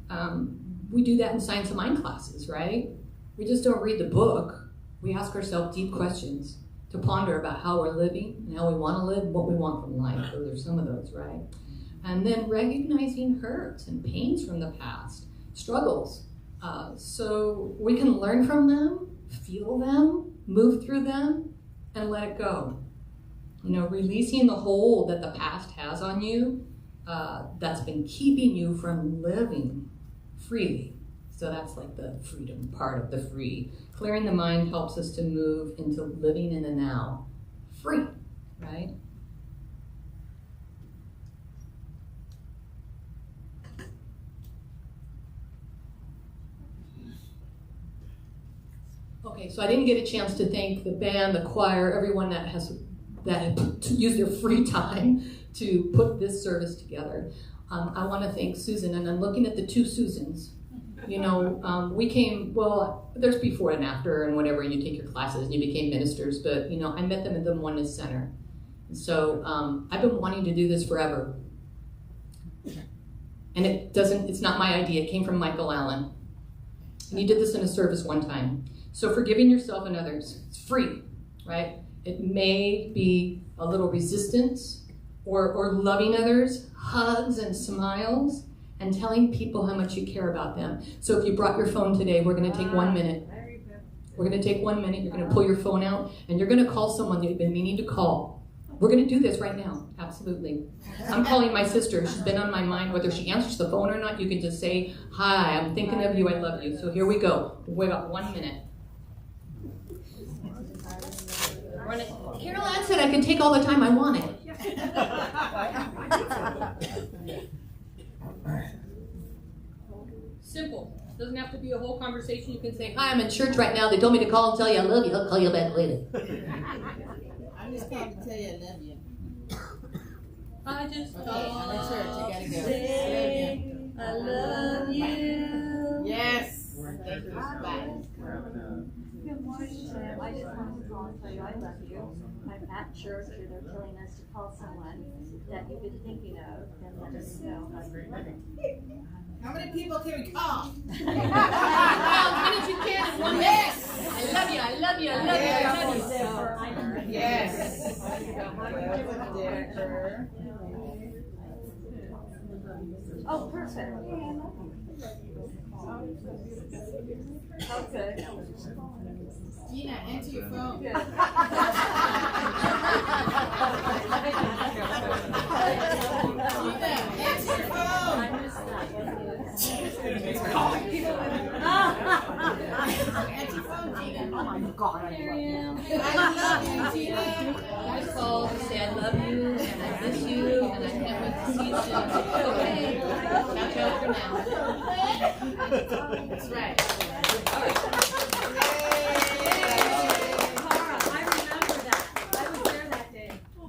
We do that in Science of Mind classes, right? We just don't read the book. We ask ourselves deep questions to ponder about how we're living and how we want to live, what we want from life. So there's some of those, right? And then recognizing hurts and pains from the past, struggles. So we can learn from them, feel them, move through them, and let it go. Releasing the hold that the past has on you that's been keeping you from living freely. So that's like the freedom part of the free. Clearing the mind helps us to move into living in the now. Free, right? Okay, so I didn't get a chance to thank the band, the choir, everyone that used their free time to put this service together. I want to thank Susan, and I'm looking at the two Susans. You know, we came, well, there's before and after and whatever, you take your classes and you became ministers, but, you know, I met them at the Oneness Center. And so I've been wanting to do this forever. And it's not my idea, it came from Michael Allen. And he did this in a service one time. So forgiving yourself and others, it's free, right? It may be a little resistance or loving others, hugs and smiles, and telling people how much you care about them. So if you brought your phone today, we're gonna take 1 minute. We're gonna take 1 minute, you're gonna pull your phone out, and you're gonna call someone that you've been meaning to call. We're gonna do this right now, absolutely. I'm calling my sister, she's been on my mind, whether she answers the phone or not, you can just say, hi, I'm thinking of you, I love you. So here we go, wait about 1 minute. Carol Ann said I can take all the time I want it. Simple. Doesn't have to be a whole conversation. You can say, hi, I'm in church right now. They told me to call and tell you I love you. I'll call you back later. I'm just calling to tell you I love you. I just called. I'm in church. I gotta go. Say, I love you. Yes. Bye. Good morning, Sam. I just wanted to call and tell you I love you. I'm at church, and they're telling us to call someone that you've been thinking of and let us know how you love them. How many people can we call? As many as you can in 1 minute. Yes. I love you, I love you, I love you, I love you. Yes. Oh, perfect. Oh, good. Gina, answer your phone. Good. Gina, answer your phone. Answer your phone, Gina. Oh my God, I love you. I love you, Gina. I just called to say I love you, and I miss you, and I can't wait to see you soon. Okay, watch out for now. That's right. All right.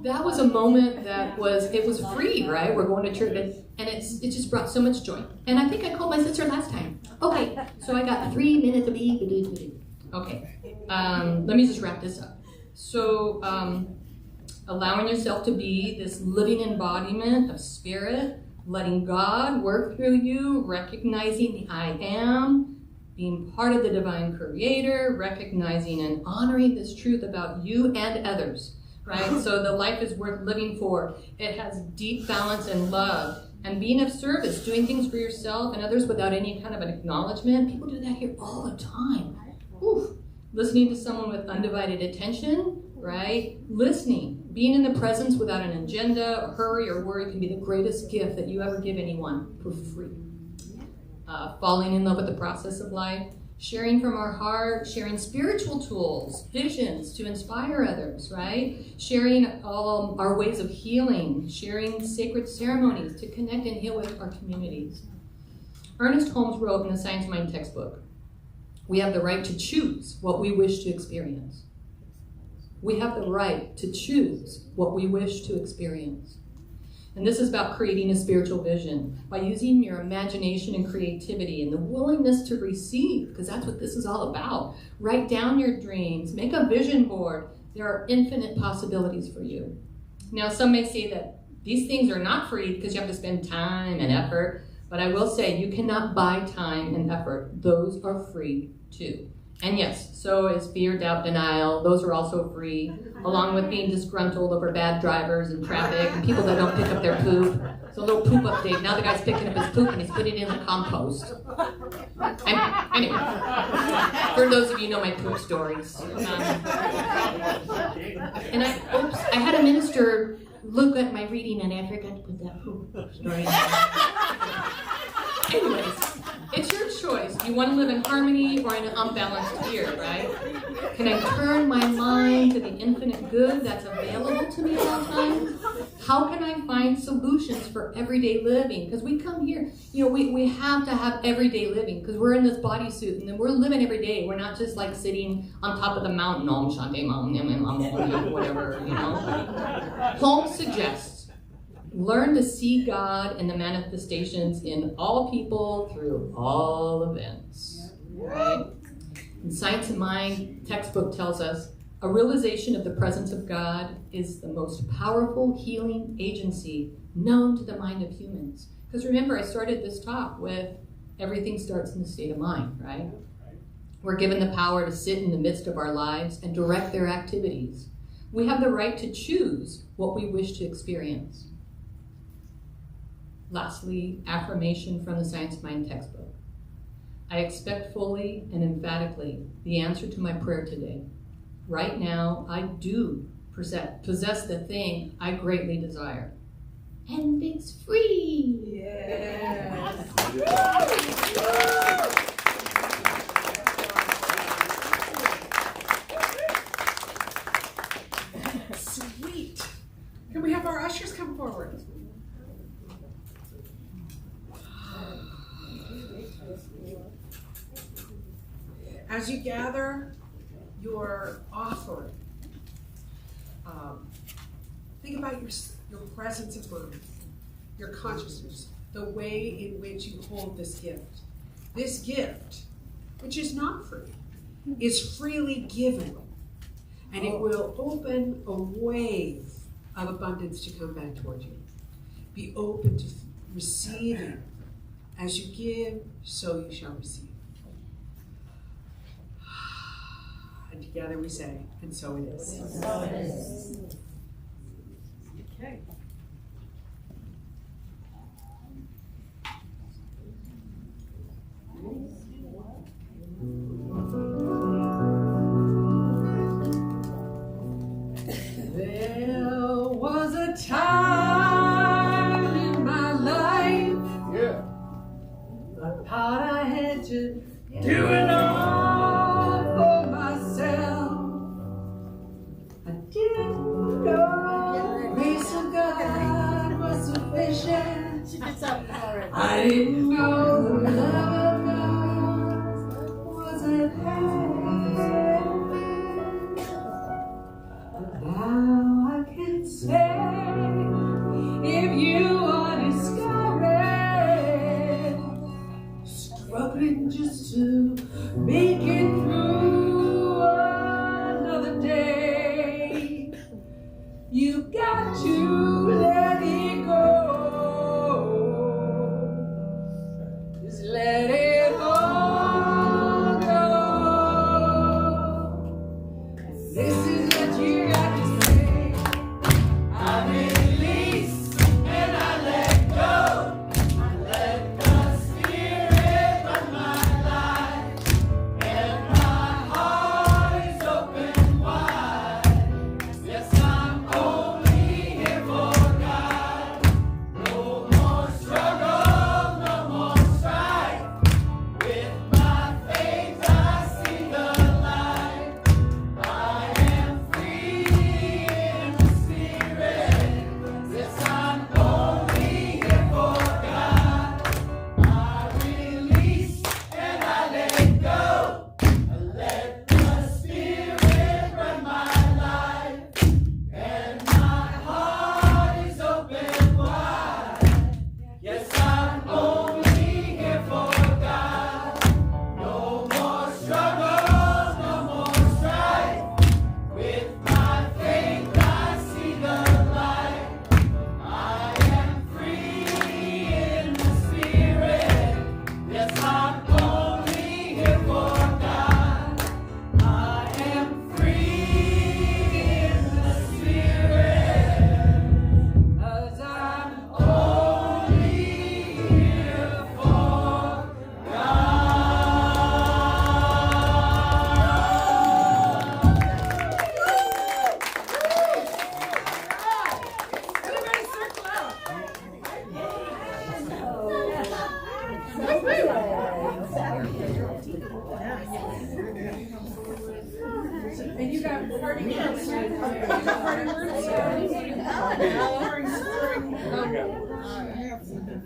That was a moment that was free, right? We're going to church, and it just brought so much joy. And I think I called my sister last time. Okay, so I got 3 minutes to be. Okay, let me just wrap this up. So, allowing yourself to be this living embodiment of spirit, letting God work through you, recognizing the I am, being part of the divine creator, recognizing and honoring this truth about you and others. Right? So the life is worth living for. It has deep balance and love. And being of service, doing things for yourself and others without any kind of an acknowledgement. People do that here all the time. Oof. Listening to someone with undivided attention, right? Listening. Being in the presence without an agenda or hurry or worry can be the greatest gift that you ever give anyone for free. Falling in love with the process of life. Sharing from our heart, sharing spiritual tools, visions to inspire others, right? Sharing our ways of healing, sharing sacred ceremonies to connect and heal with our communities. Ernest Holmes wrote in the Science Mind textbook, we have the right to choose what we wish to experience. We have the right to choose what we wish to experience. And this is about creating a spiritual vision by using your imagination and creativity and the willingness to receive, because that's what this is all about. Write down your dreams, make a vision board. There are infinite possibilities for you. Now, some may say that these things are not free because you have to spend time and effort, but I will say you cannot buy time and effort. Those are free too. And yes, so is fear, doubt, denial. Those are also free, along with being disgruntled over bad drivers and traffic and people that don't pick up their poop. So a little poop update. Now the guy's picking up his poop and he's putting it in the compost. Anyway, for those of you who know my poop stories. And I had a minister look at my reading and I forgot to put that poop story in. Anyways. It's your choice. You want to live in harmony or in an unbalanced fear, right? Can I turn my mind to the infinite good that's available to me at all times? how can I find solutions for everyday living? Because we come here, we have to have everyday living because we're in this bodysuit and then we're living every day. We're not just like sitting on top of the mountain, Om Shanti, whatever, Holmes suggests, learn to see God and the manifestations in all people through all events. Right? In Science and Mind textbook tells us, a realization of the presence of God is the most powerful healing agency known to the mind of humans. Because remember, I started this talk with everything starts in the state of mind, right? We're given the power to sit in the midst of our lives and direct their activities. We have the right to choose what we wish to experience. Lastly, affirmation from the Science Mind textbook. I expect fully and emphatically the answer to my prayer today. Right now, I do possess the thing I greatly desire. And it's free! Yes! Sweet! Can we have our ushers come forward? As you gather your offering, think about your presence of mind, your consciousness, the way in which you hold this gift. This gift, which is not free, is freely given, and it will open a wave of abundance to come back toward you. Be open to receiving. As you give, so you shall receive. And together we say, and so it is. And so it is. Okay. There was a time in my life, I thought I had to do it all for myself. I didn't know the grace of God was sufficient. I didn't know the love of God was at hand. But now I can say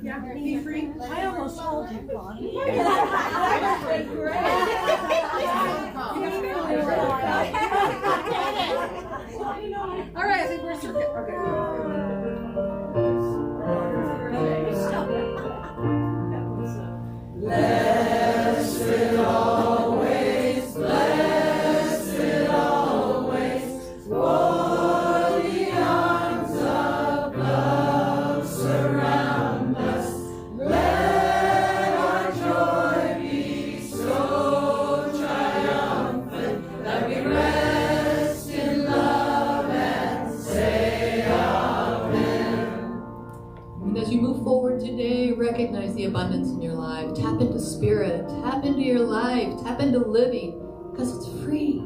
Yeah, be free. I almost told you, Bonnie. All right, I think we're circuit. Blessed always, blessed always, for the arms of love surround us. Let our joy be so triumphant that we rest in love and say amen. And as you move forward today, recognize the abundance in your life. Tap into spirit, tap into your life, tap into living, because it's free.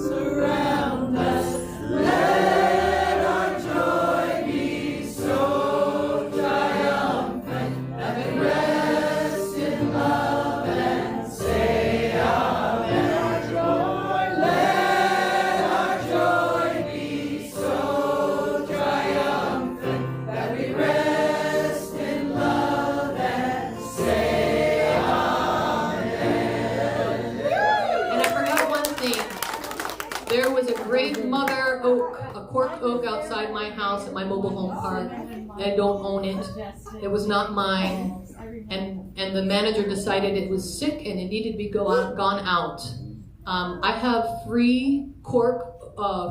Surround us, let our joy be so triumphant that we rest in love and say amen. Let our joy be so triumphant that we rest in love and say amen. And I forgot one thing. There was a great mother oak, a cork oak outside my house at my mobile home park. I don't own it. It was not mine. And the manager decided it was sick and it needed to be gone out. I have free cork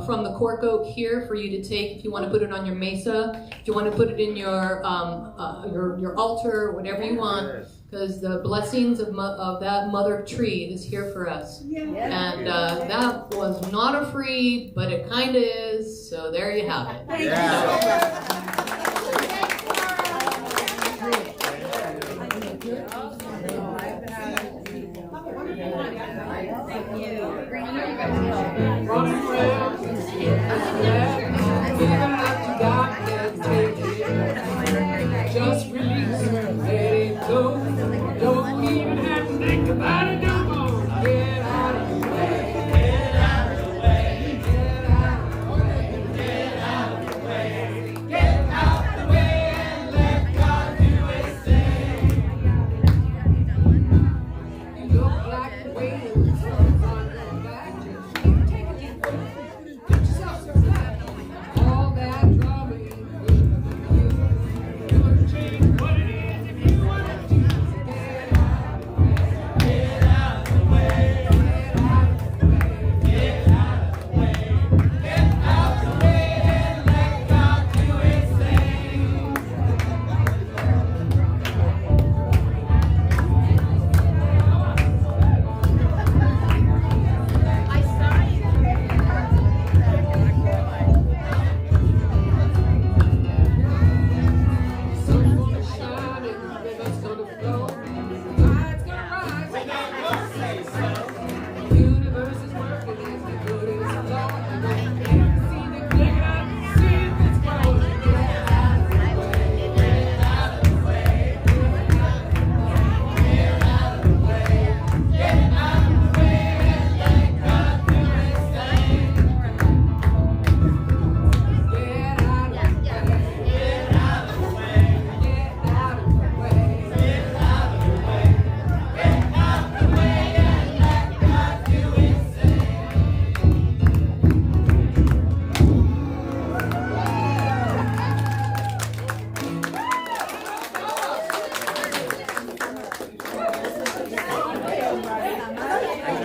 from the cork oak here for you to take if you want to put it on your mesa, if you want to put it in your altar, whatever you want, because the blessings of that mother tree is here for us. And that was not a free, but it kind of is, so there you have it. Just release it, let it go. Don't even have to think about it no more. Get out of the way, get out of the way, get out of the way, get out of the way, get out the way and let God do His thing. You look like the weight of the sun's on your back. Just take a deep breath. Get yourself some flat. All that drama is good for you. Change what it is if you want to. Get out of the way, get out of the way, get out of the way, get out of the way and let God do His thing. Sun's gonna shine and the river's gonna flow. The tide's gonna rise. We got to say so.